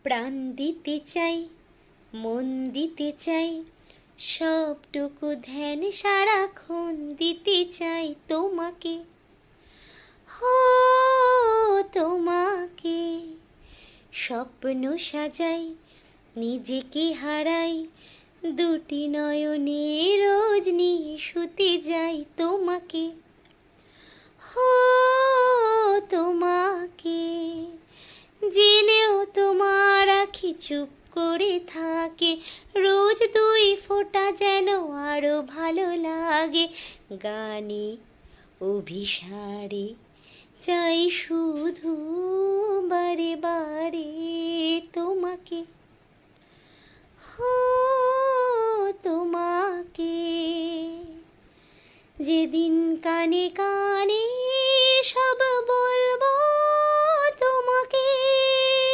প্রাণ দিতে চাই, মন দিতে চাই, সবটুকু ধ্যান সারাক্ষণ দিতে চাই তোমাকে, হো তোমাকে। স্বপ্ন সাজাই, নিজেকে হারাই, দুটি নয়নে রোজ নিয়ে শুতে যাই তোমাকে, হো তোমাকে। জেনেও তোমার আখি চুপ করে থাকে, রোজ দুই ফোঁটা যেন আরো ভালো লাগে। গানে অভিসারে চাই শুধু বারে বারে তোমাকে, হো তোমাকে। যেদিন কানে